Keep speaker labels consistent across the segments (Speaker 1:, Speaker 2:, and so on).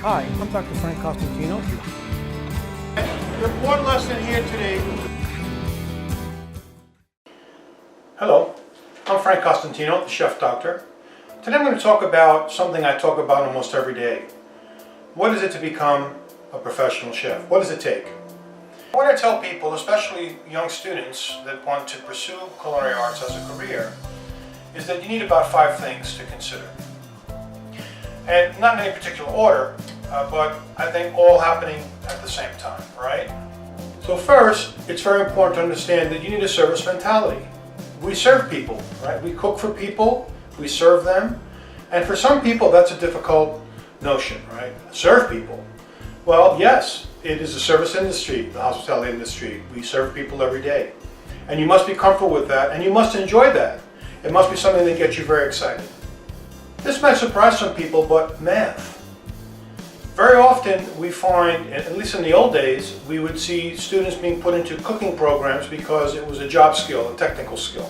Speaker 1: Hi, I'm Dr. Frank Costantino.
Speaker 2: Your board lesson here today. Hello, I'm Frank Costantino, the Chef Doctor. Today I'm going to talk about something I talk about almost every day. What is it to become a professional chef? What does it take? What I tell people, especially young students that want to pursue culinary arts as a career, is that you need about 5 things to consider. And not in any particular order, but I think all happening at the same time, right? So first, it's very important to understand that you need a service mentality. We serve people, right? We cook for people, we serve them, and for some people that's a difficult notion, right? Serve people. Well, yes, it is a service industry, the hospitality industry. We serve people every day. And you must be comfortable with that, and you must enjoy that. It must be something that gets you very excited. This might surprise some people, but math. Very often we find, at least in the old days, we would see students being put into cooking programs because it was a job skill, a technical skill.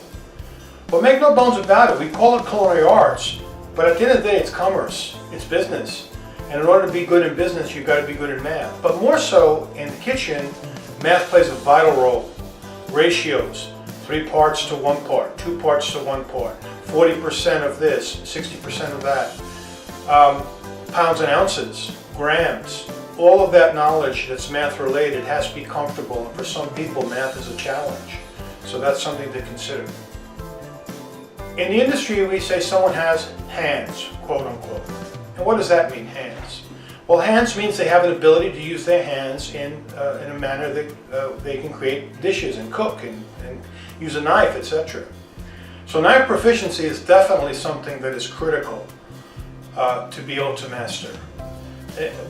Speaker 2: But make no bones about it, we call it culinary arts, but at the end of the day it's commerce, it's business. And in order to be good in business, you've got to be good in math. But more so in the kitchen, math plays a vital role. Ratios, 3 parts to 1 part, 2 parts to 1 part, 40% of this, 60% of that. Pounds and ounces, grams, all of that knowledge that's math related has to be comfortable, and for some people math is a challenge. So that's something to consider. In the industry we say someone has hands, quote unquote. And what does that mean, hands? Well, hands means they have an ability to use their hands in a manner that they can create dishes and cook and use a knife, etc. So knife proficiency is definitely something that is critical to be able to master.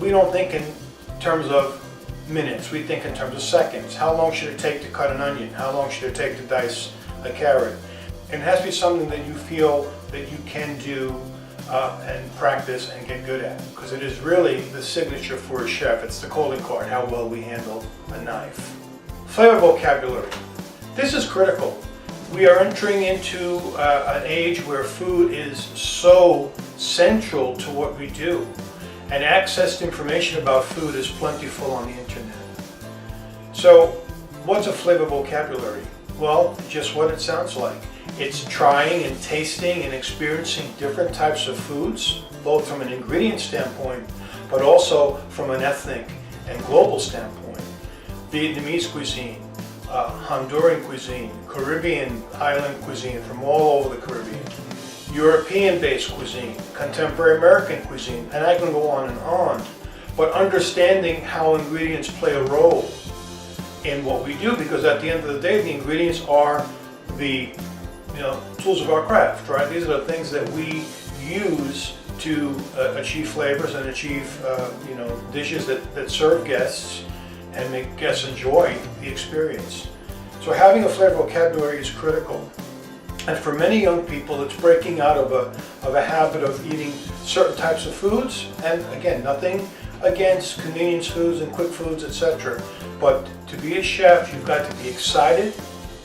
Speaker 2: We don't think in terms of minutes, we think in terms of seconds. How long should it take to cut an onion? How long should it take to dice a carrot? And it has to be something that you feel that you can do and practice and get good at, because it is really the signature for a chef. It's the calling card, how well we handle a knife. Flavor vocabulary. This is critical. We are entering into an age where food is so central to what we do, and access to information about food is plentiful on the internet. So what's a flavor vocabulary? Well, just what it sounds like. It's trying and tasting and experiencing different types of foods, both from an ingredient standpoint, but also from an ethnic and global standpoint. Vietnamese cuisine, Honduran cuisine, Caribbean island cuisine from all over the Caribbean, European-based cuisine, contemporary American cuisine, and I can go on and on. But understanding how ingredients play a role in what we do, because at the end of the day, the ingredients are the tools of our craft, right? These are the things that we use to achieve flavors and achieve dishes that serve guests and make guests enjoy the experience. So having a flavor vocabulary is critical. And for many young people, it's breaking out of a habit of eating certain types of foods. And again, nothing against convenience foods and quick foods, etc. But to be a chef, you've got to be excited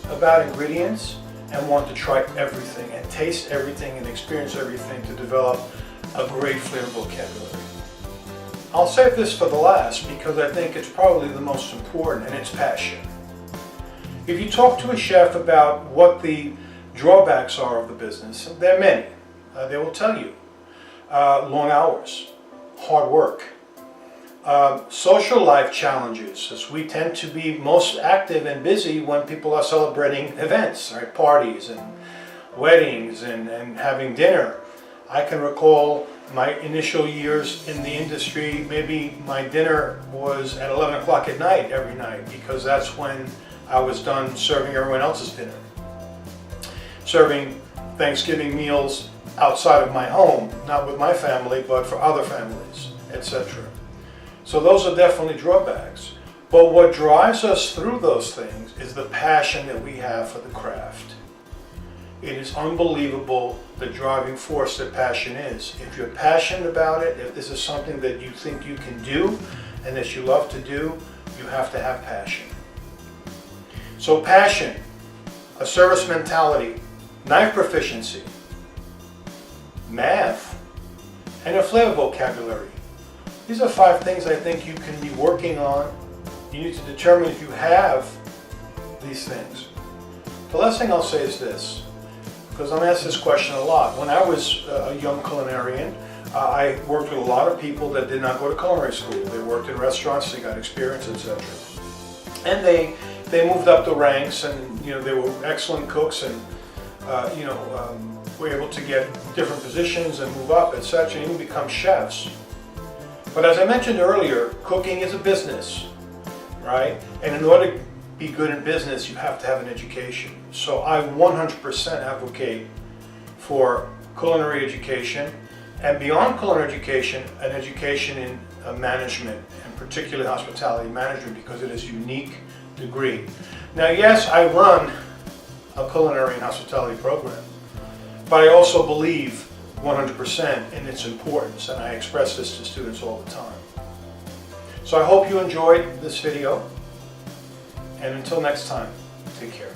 Speaker 2: about ingredients and want to try everything and taste everything and experience everything to develop a great flavor vocabulary. I'll save this for the last because I think it's probably the most important, and it's passion. If you talk to a chef about what the drawbacks are of the business, there are many. They will tell you. Long hours, hard work, social life challenges, as we tend to be most active and busy when people are celebrating events, right? Parties and weddings and having dinner. I can recall my initial years in the industry, maybe my dinner was at 11 o'clock at night every night, because that's when I was done serving everyone else's dinner. Serving Thanksgiving meals outside of my home, not with my family, but for other families, etc. So those are definitely drawbacks. But what drives us through those things is the passion that we have for the craft. It is unbelievable the driving force that passion is. If you're passionate about it, if this is something that you think you can do and that you love to do, you have to have passion. So passion, a service mentality, knife proficiency, math, and a flavor vocabulary. These are 5 things I think you can be working on. You need to determine if you have these things. The last thing I'll say is this, because I'm asked this question a lot. When I was a young culinarian, I worked with a lot of people that did not go to culinary school. They worked in restaurants, they got experience, etc. And they moved up the ranks, and they were excellent cooks, and were able to get different positions and move up, etc., and even become chefs. But as I mentioned earlier, cooking is a business, right? And in order to be good in business, you have to have an education. So I 100% advocate for culinary education, and beyond culinary education, an education in management, and particularly hospitality management, because it is a unique degree. Now, yes, I run a culinary and hospitality program, but I also believe 100% in its importance, and I express this to students all the time. So I hope you enjoyed this video, and until next time, take care.